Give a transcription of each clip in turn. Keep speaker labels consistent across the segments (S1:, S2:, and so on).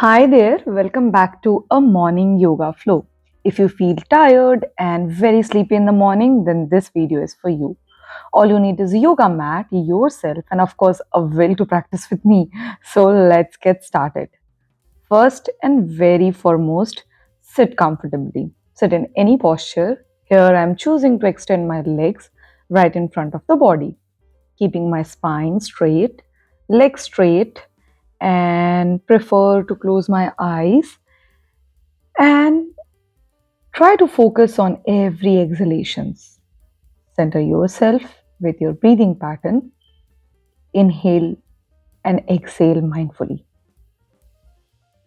S1: Hi there, welcome back to a morning yoga flow. If you feel tired and very sleepy in the morning, then this video is for you. All you need is a yoga mat, yourself, and of course, a will to practice with me. So let's get started. First and very foremost, sit comfortably. Sit in any posture. Here I'm choosing to extend my legs right in front of the body, keeping my spine straight, legs straight, and prefer to close my eyes and try to focus on every exhalations. Center yourself with your breathing pattern. Inhale and exhale mindfully.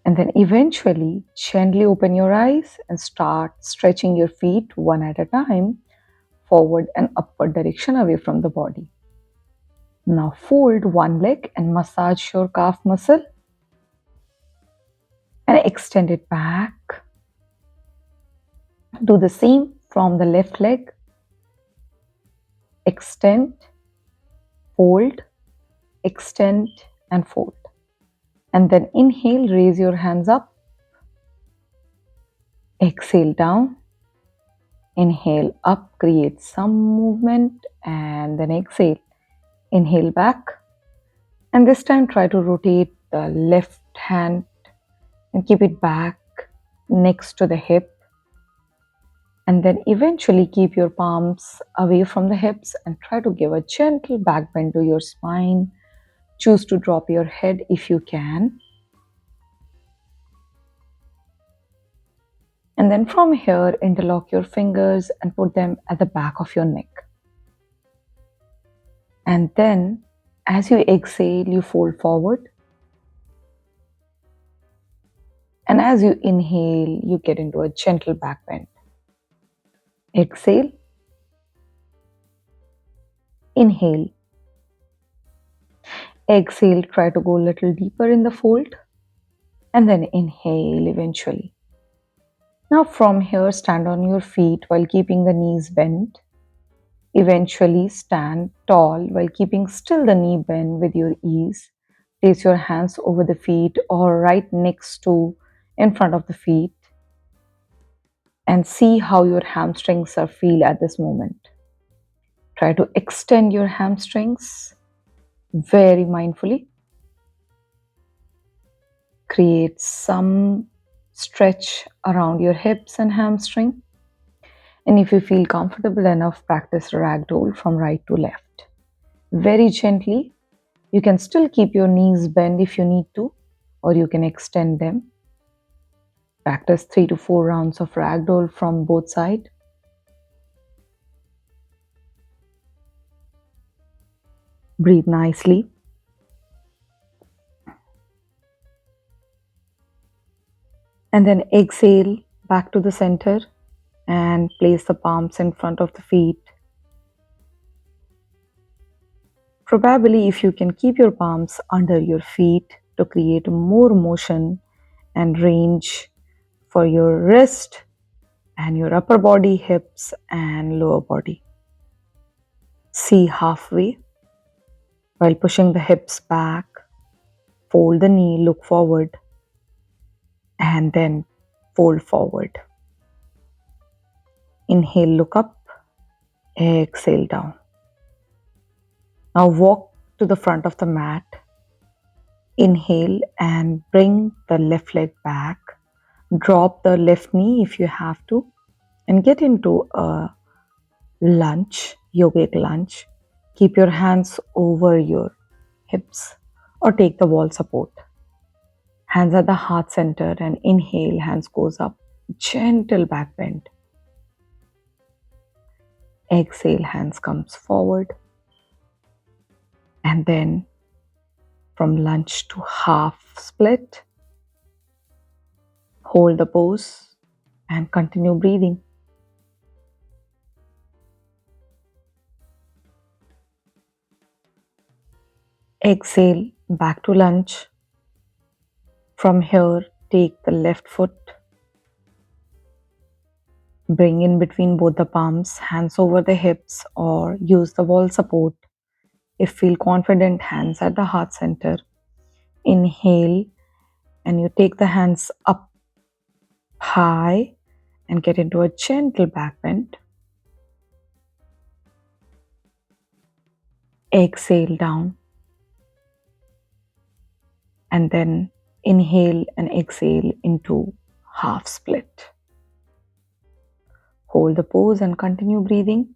S1: And then eventually gently open your eyes and start stretching your feet one at a time, forward and upward direction away from the body. Now fold one leg and massage your calf muscle and extend it back. Do the same from the left leg. Extend, fold, extend and fold. And then inhale, raise your hands up. Exhale down. Inhale up, create some movement and then exhale. Inhale back. And this time try to rotate the left hand and keep it back next to the hip. And then eventually keep your palms away from the hips and try to give a gentle back bend to your spine. Choose to drop your head if you can. And then from here, interlock your fingers and put them at the back of your neck. And then as you exhale, you fold forward. And as you inhale, you get into a gentle back bend. Exhale. Inhale. Exhale, try to go a little deeper in the fold. And then inhale eventually. Now from here, stand on your feet while keeping the knees bent. Eventually stand tall while keeping still the knee bend with your ease. Place your hands over the feet or right next to in front of the feet and see how your hamstrings are feel at this moment. Try to extend your hamstrings very mindfully. Create some stretch around your hips and hamstring. And if you feel comfortable enough, practice ragdoll from right to left. Very gently. You can still keep your knees bent if you need to, or you can extend them. Practice 3 to 4 rounds of ragdoll from both sides. Breathe nicely. And then exhale back to the center and place the palms in front of the feet. Probably if you can keep your palms under your feet to create more motion and range for your wrist and your upper body, hips and lower body. See halfway while pushing the hips back, fold the knee, look forward and then fold forward. Inhale, look up, exhale down. Now walk to the front of the mat. Inhale and bring the left leg back. Drop the left knee if you have to and get into a lunge, yogic lunge. Keep your hands over your hips or take the wall support. Hands at the heart center and inhale, hands goes up. Gentle back bend. Exhale, hands comes forward. And then from lunge to half split. Hold the pose and continue breathing. Exhale, back to lunge. From here, take the left foot. Bring in between both the palms, hands over the hips or use the wall support. If feel confident, hands at the heart center. Inhale And you take the hands up high and get into a gentle back bend. Exhale down. And then inhale and exhale into half split. Hold the pose and continue breathing.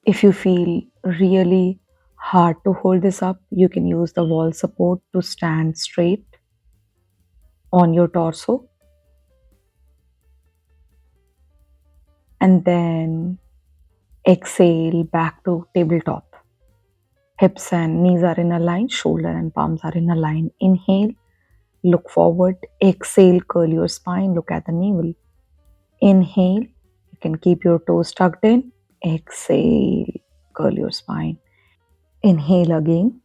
S1: If you feel really hard to hold this up, you can use the wall support to stand straight on your torso. And then exhale back to tabletop. Hips and knees are in a line, shoulder and palms are in a line. Inhale, look forward. Exhale, curl your spine, look at the navel. Inhale, you can keep your toes tucked in. Exhale, curl your spine. Inhale again.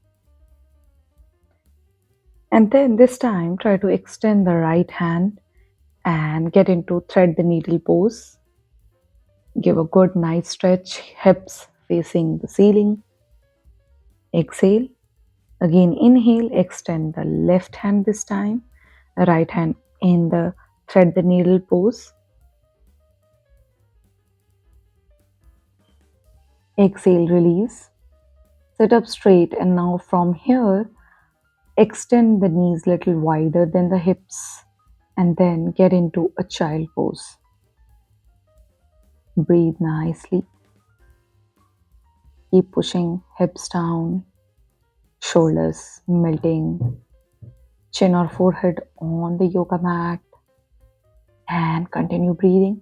S1: And then this time, try to extend the right hand and get into thread the needle pose. Give a good nice stretch, hips facing the ceiling. Exhale. Again, inhale, extend the left hand this time, the right hand in the thread the needle pose. Exhale, release. Sit up straight, and now from here, extend the knees little wider than the hips and then get into a child pose. Breathe nicely. Keep pushing hips down, shoulders melting, chin or forehead on the yoga mat, and continue breathing.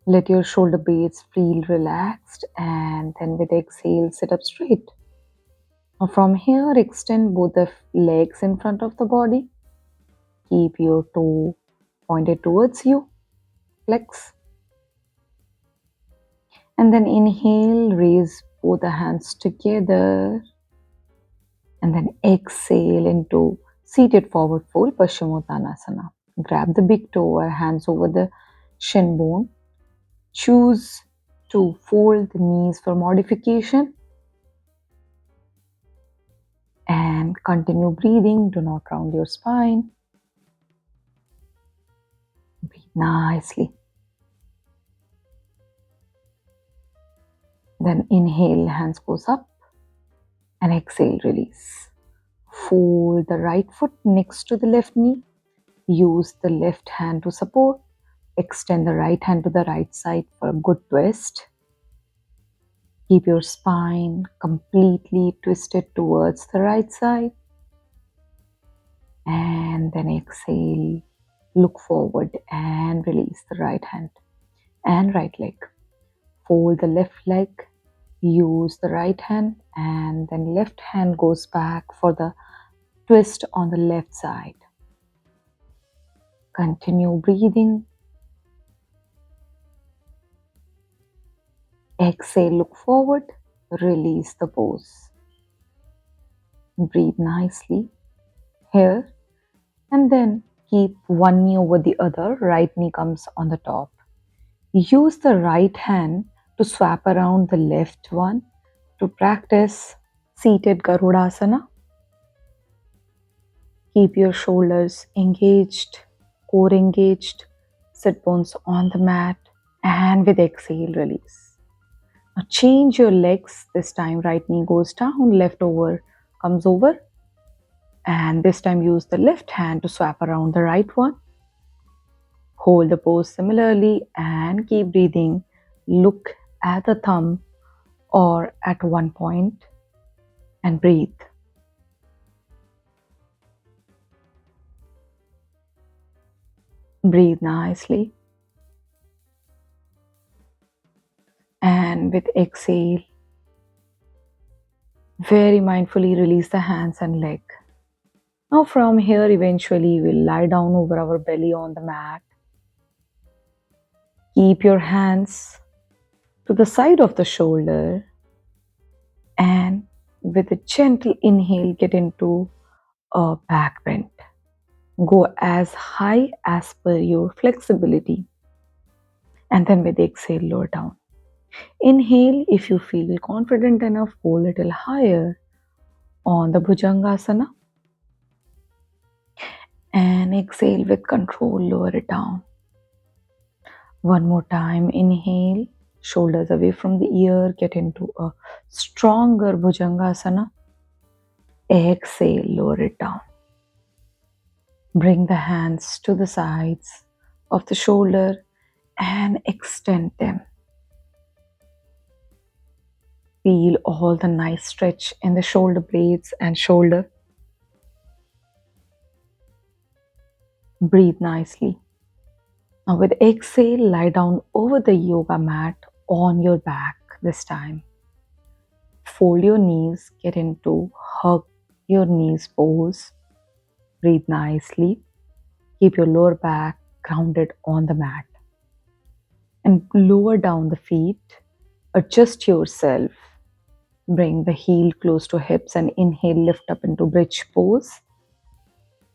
S1: Let your shoulder blades feel relaxed, and then with exhale, sit up straight. Now from here, extend both the legs in front of the body. Keep your toe pointed towards you. Flex. And then inhale, raise both the hands together. And then exhale into seated forward fold, Paschimottanasana. Grab the big toe or hands over the shin bone. Choose to fold the knees for modification. And continue breathing. Do not round your spine. Breathe nicely. Then inhale, hands goes up. And exhale, release. Fold the right foot next to the left knee. Use the left hand to support. Extend the right hand to the right side for a good twist. Keep your spine completely twisted towards the right side. And then exhale, look forward and release the right hand and right leg. Fold the left leg, use the right hand, and then left hand goes back for the twist on the left side. Continue breathing. Exhale, look forward, release the pose. Breathe nicely here, and then keep one knee over the other. Right knee comes on the top. Use the right hand to swap around the left one to practice seated Garudasana. Keep your shoulders engaged, core engaged, sit bones on the mat, and with exhale, release. Now change your legs. This time right knee goes down, left over comes over. And this time use the left hand to swap around the right one. Hold the pose similarly and keep breathing. Look at the thumb or at one point and breathe. Breathe nicely. And with exhale, very mindfully release the hands and leg. Now from here, eventually we'll lie down over our belly on the mat. Keep your hands to the side of the shoulder, and with a gentle inhale, get into a back bend. Go as high as per your flexibility, and then with exhale, lower down. Inhale if you feel confident enough, go a little higher on the Bhujangasana. And exhale with control, lower it down. One more time, inhale, shoulders away from the ear, get into a stronger Bhujangasana. Exhale, lower it down. Bring the hands to the sides of the shoulder and extend them. Feel all the nice stretch in the shoulder blades and shoulder. Breathe nicely. Now with exhale, lie down over the yoga mat on your back this time. Fold your knees, get into hug your knees pose. Breathe nicely. Keep your lower back grounded on the mat. And lower down the feet. Adjust yourself. Bring the heel close to hips and inhale, lift up into bridge pose.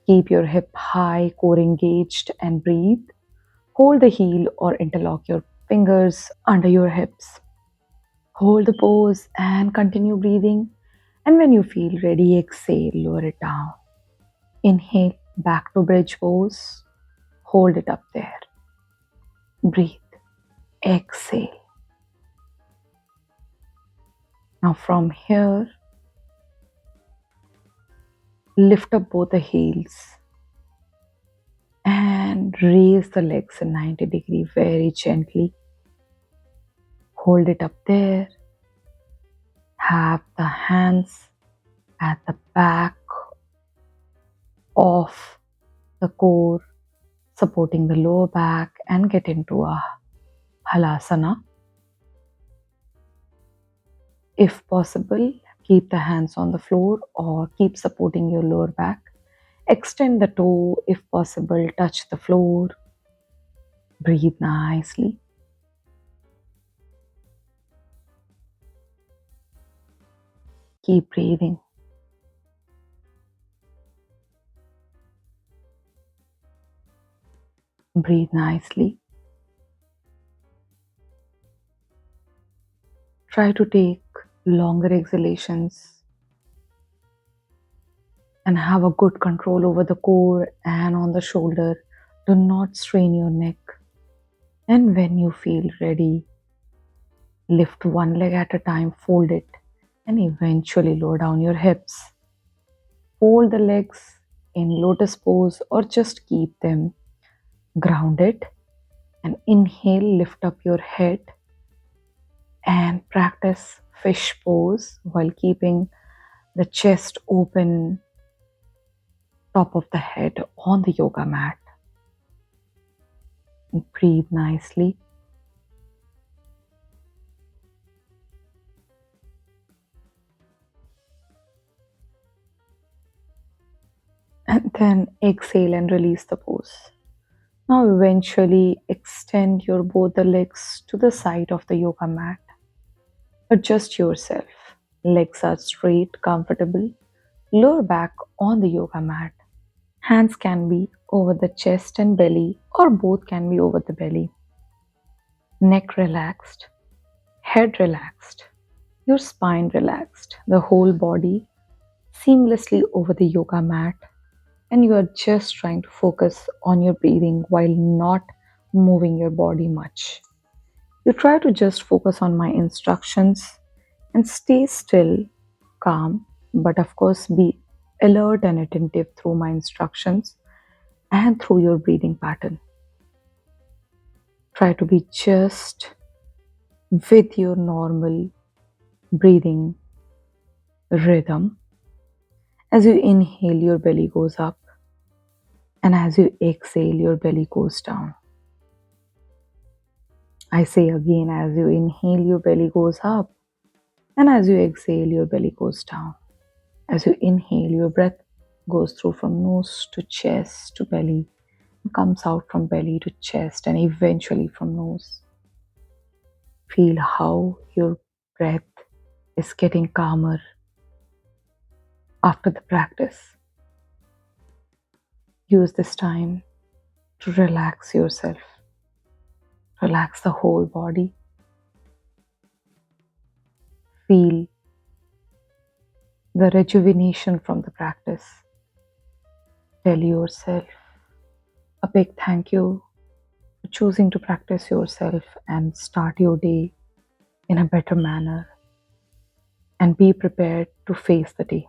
S1: Keep your hip high, core engaged, and breathe. Hold the heel or interlock your fingers under your hips. Hold the pose and continue breathing. And when you feel ready, exhale, lower it down. Inhale, back to bridge pose. Hold it up there. Breathe. Exhale. Now from here, lift up both the heels and raise the legs in 90-degree very gently. Hold it up there. Have the hands at the back of the core, supporting the lower back, and get into a halasana. If possible, keep the hands on the floor or keep supporting your lower back. Extend the toe if possible, touch the floor. Breathe nicely. Keep breathing. Breathe nicely. Try to take longer exhalations and have a good control over the core and on the shoulder. Do not strain your neck. And when you feel ready, lift one leg at a time, fold it, and eventually lower down your hips. Fold the legs in lotus pose or just keep them grounded. And inhale, lift up your head and practice fish pose while keeping the chest open, top of the head on the yoga mat. And breathe nicely. And then exhale and release the pose. Now eventually extend your both the legs to the side of the yoga mat. Adjust yourself. Legs are straight, comfortable. Lower back on the yoga mat. Hands can be over the chest and belly, or both can be over the belly. Neck relaxed. Head relaxed. Your spine relaxed. The whole body seamlessly over the yoga mat. And you are just trying to focus on your breathing while not moving your body much. You try to just focus on my instructions and stay still, calm, but of course be alert and attentive through my instructions and through your breathing pattern. Try to be just with your normal breathing rhythm. As you inhale, your belly goes up, and as you exhale, your belly goes down. I say again, as you inhale, your belly goes up, and as you exhale, your belly goes down. As you inhale, your breath goes through from nose to chest to belly, and comes out from belly to chest, and eventually from nose. Feel how your breath is getting calmer after the practice. Use this time to relax yourself. Relax the whole body. Feel the rejuvenation from the practice. Tell yourself a big thank you for choosing to practice yourself and start your day in a better manner, and be prepared to face the day.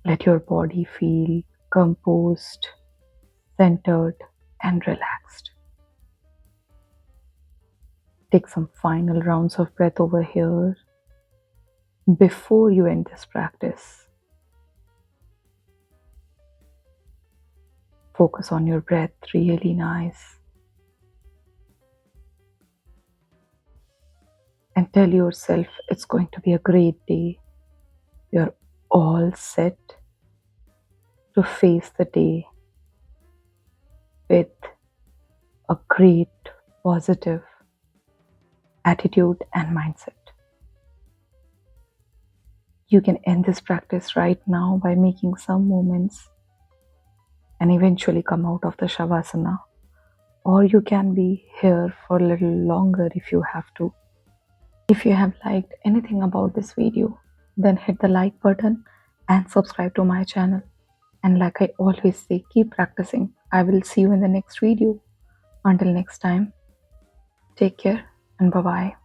S1: Let your body feel composed, centered, and relaxed. Take some final rounds of breath over here before you end this practice. Focus on your breath, really nice. And tell yourself it's going to be a great day. You're all set to face the day with a great positive attitude and mindset. You can end this practice right now by making some movements and eventually come out of the shavasana, or you can be here for a little longer if you have to. If you have liked anything about this video, then hit the like button and subscribe to my channel. And like I always say, keep practicing. I will see you in the next video. Until next time, take care and bye-bye.